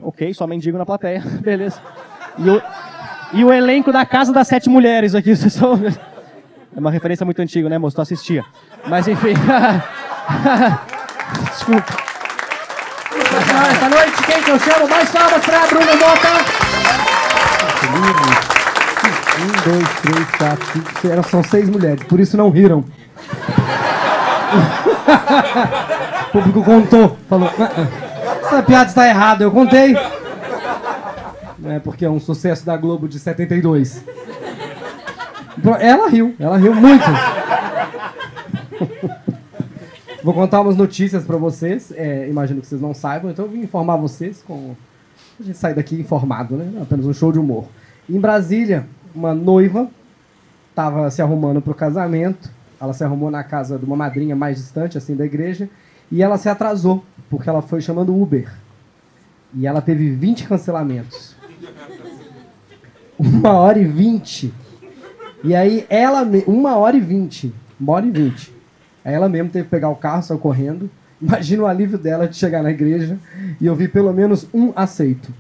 Ok, só mendigo na plateia. Beleza. E o elenco da Casa das Sete Mulheres aqui. Vocês são... É uma referência muito antiga, né, moço? Tu assistia. Mas, enfim... Desculpa. Essa noite, quem que eu chamo? Mais palmas pra Bruno Mota. 1, 2, 3, 4, 5, 6... São 6 mulheres, por isso não riram. O público contou, falou... Essa piada está errada, eu contei. É porque é um sucesso da Globo de 72. Ela riu muito. Vou contar umas notícias pra vocês, imagino que vocês não saibam, então eu vim informar vocês com... A gente sai daqui informado, né? Apenas um show de humor. Em Brasília, uma noiva estava se arrumando pro casamento, ela se arrumou na casa de uma madrinha mais distante, assim, da igreja, e ela se atrasou, porque ela foi chamando Uber. E ela teve 20 cancelamentos. 1h20. E aí ela... 1h20. 1h20. Aí ela mesmo teve que pegar o carro, saiu correndo. Imagina o alívio dela de chegar na igreja e ouvir pelo menos um aceito.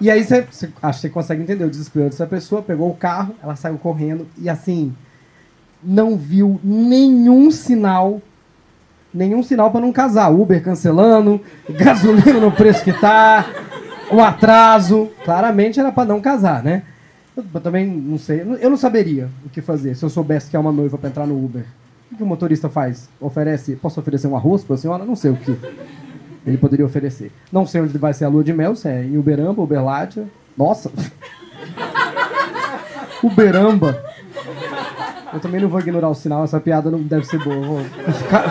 E aí acho que você consegue entender o desespero dessa pessoa. Pegou o carro, ela saiu correndo e assim... Não viu nenhum sinal para não casar. Uber cancelando, gasolina no preço que tá, o atraso. Claramente era para não casar, né? Eu também não sei, eu não saberia o que fazer se eu soubesse que é uma noiva para entrar no Uber. O que o motorista faz? Posso oferecer um arroz para a senhora? Não sei o que ele poderia oferecer. Não sei onde vai ser a lua de mel, se é em Uberamba, Uberlândia. Nossa! Uberamba! Eu também não vou ignorar o sinal, essa piada não deve ser boa. Vou ficar...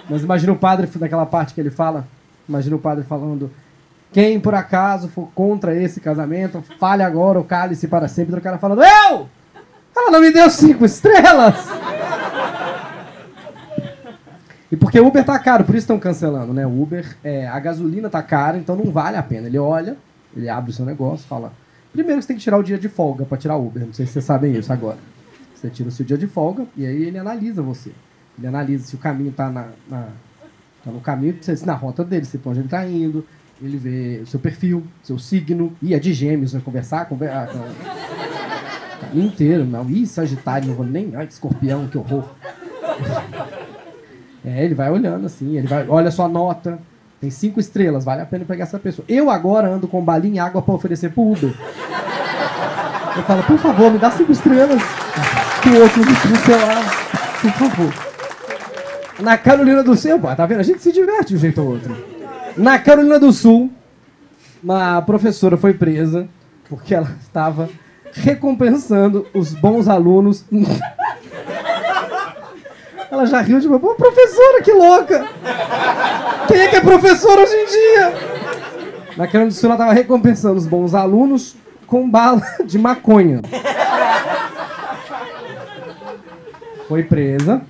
Mas imagina o padre, naquela parte que ele fala, imagina o padre falando: quem por acaso for contra esse casamento, fale agora o cálice para sempre. E o cara falando: eu! Ela não me deu 5 estrelas! E porque o Uber tá caro, por isso estão cancelando, né? O Uber, a gasolina tá cara, então não vale a pena. Ele olha, ele abre o seu negócio, fala... Primeiro você tem que tirar o dia de folga para tirar Uber. Não sei se vocês sabem isso agora. Você tira o seu dia de folga e aí ele analisa você. Ele analisa se o caminho tá no caminho, na rota dele, você põe onde ele tá indo. Ele vê o seu perfil, seu signo. É de Gêmeos, vai conversar o caminho inteiro. Não. Sagitário, não vou nem... Ai, Escorpião, que horror. Ele vai olhando assim, olha a sua nota. Tem 5 estrelas, vale a pena pegar essa pessoa. Eu agora ando com balinha e água para oferecer pro Uber. Eu falo: por favor, me dá 5 estrelas. Que o outro me cancelar. Por favor. Na Carolina do Sul, tá vendo? A gente se diverte de um jeito ou outro. Na Carolina do Sul, uma professora foi presa porque ela estava recompensando os bons alunos. Ela já riu de uma... Pô, professora, que louca! Quem é que é professor hoje em dia? Na Carolina do Sul, ela estava recompensando os bons alunos com bala de maconha. Foi presa.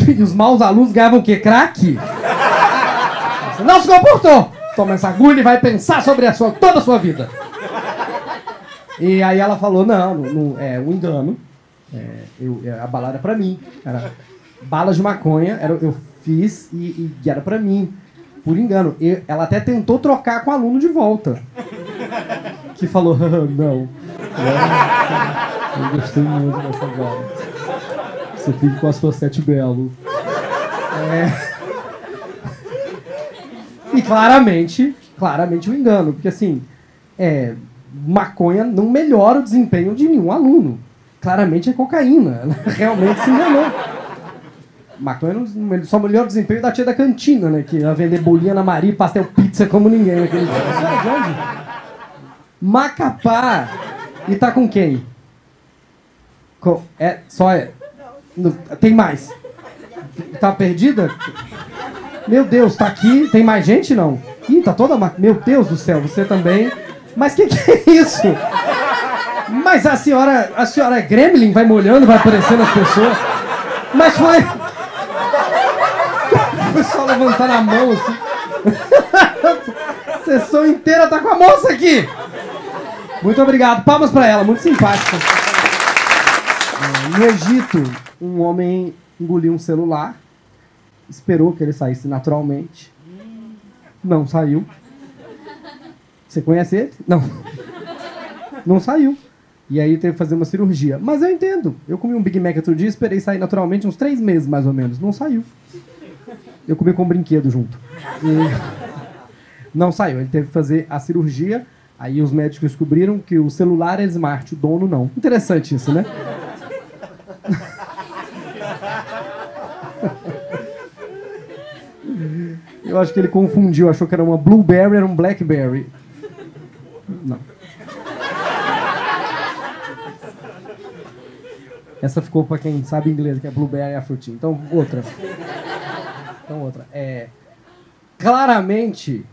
E os maus alunos ganhavam o quê? Crack? Você não se comportou! Toma essa agulha e vai pensar sobre toda a sua vida. E aí ela falou: não, é um engano. A bala era pra mim. Era bala de maconha, eu fiz e era pra mim. Por engano. Ela até tentou trocar com o aluno de volta. Que falou: não. Eu gostei muito dessa bala. Você fica com a sua 7 belo. E claramente o engano. Porque assim, maconha não melhora o desempenho de nenhum aluno. Claramente é cocaína. Ela realmente se enganou. Maconha só melhora o desempenho da tia da cantina, né? Que ia vender bolinha na Maria e pastel pizza como ninguém naquele dia. Isso de onde? Macapá. E tá com quem? Tem mais. Tá perdida? Meu Deus, tá aqui. Tem mais gente, não? Ih, tá toda... Meu Deus do céu, você também. Mas que é isso? Mas a senhora é gremlin? Vai molhando, vai aparecendo as pessoas? Mas foi... O pessoal levantando a mão assim. A sessão inteira tá com a moça aqui. Muito obrigado. Palmas pra ela, muito simpática. No Egito, um homem engoliu um celular, esperou que ele saísse naturalmente. Não saiu. Você conhece ele? Não. Não saiu. E aí teve que fazer uma cirurgia. Mas eu entendo. Eu comi um Big Mac outro dia, esperei sair naturalmente uns 3 meses, mais ou menos. Não saiu. Eu comi com um brinquedo junto. Não saiu. Ele teve que fazer a cirurgia. Aí os médicos descobriram que o celular é smart, o dono não. Interessante isso, né? Eu acho que ele confundiu, achou que era uma Blueberry, era um Blackberry. Não. Essa ficou pra quem sabe inglês, que é Blueberry é a frutinha. Então, outra. Claramente,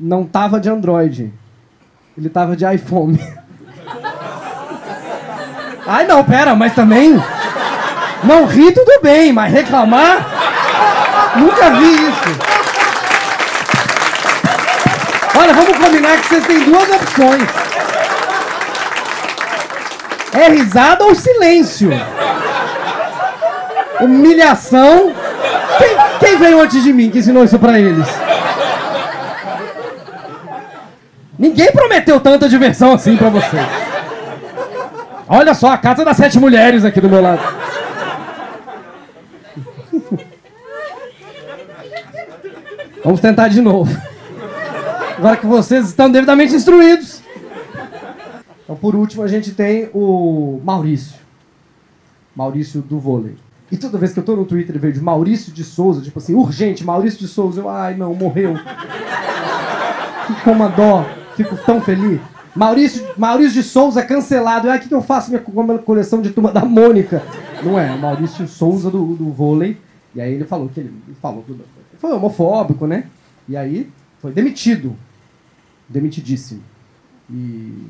não tava de Android. Ele tava de iPhone. Ai, não, pera, mas também... Não ri, tudo bem, mas reclamar... Nunca vi isso. Olha, vamos combinar que vocês têm 2 opções. É risada ou silêncio? Humilhação. Quem veio antes de mim que ensinou isso pra eles? Ninguém prometeu tanta diversão assim pra vocês. Olha só, a casa das 7 mulheres aqui do meu lado. Vamos tentar de novo. Agora que vocês estão devidamente instruídos. Então, por último, a gente tem o Maurício. Maurício do vôlei. E toda vez que eu tô no Twitter e vejo Maurício de Souza, tipo assim, urgente, Maurício de Souza, eu, ai não, morreu. Fico com uma dó, fico tão feliz. Maurício de Souza cancelado. O que eu faço com a minha coleção de Turma da Mônica? Não é, o Maurício Souza do vôlei. E aí ele falou que ele falou tudo. Foi homofóbico, né? E aí foi demitido. Demitidíssimo. E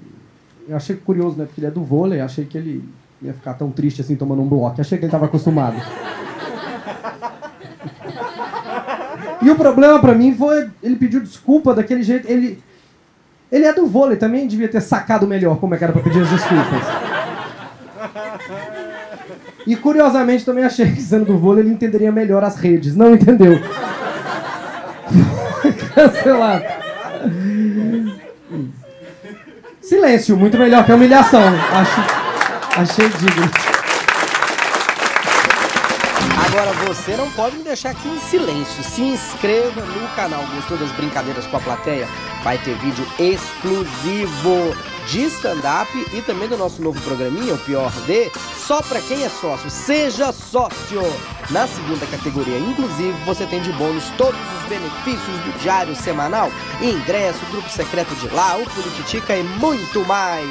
eu achei curioso, né? Porque ele é do vôlei, achei que ele ia ficar tão triste assim tomando um bloco. Achei que ele estava acostumado. E o problema pra mim foi, ele pediu desculpa daquele jeito. Ele é do vôlei, também devia ter sacado melhor como é que era pra pedir as desculpas. E curiosamente também achei que sendo do vôlei ele entenderia melhor as redes. Não entendeu. Cancelado. Silêncio, muito melhor que a humilhação. Achei digno. Agora você não pode me deixar aqui em silêncio. Se inscreva no canal. Gostou das brincadeiras com a plateia? Vai ter vídeo exclusivo de stand-up e também do nosso novo programinha, o Pior D, só para quem é sócio. Seja sócio! Na segunda categoria, inclusive, você tem de bônus todos os benefícios do diário semanal, ingresso, grupo secreto de lá, o Polititica e muito mais.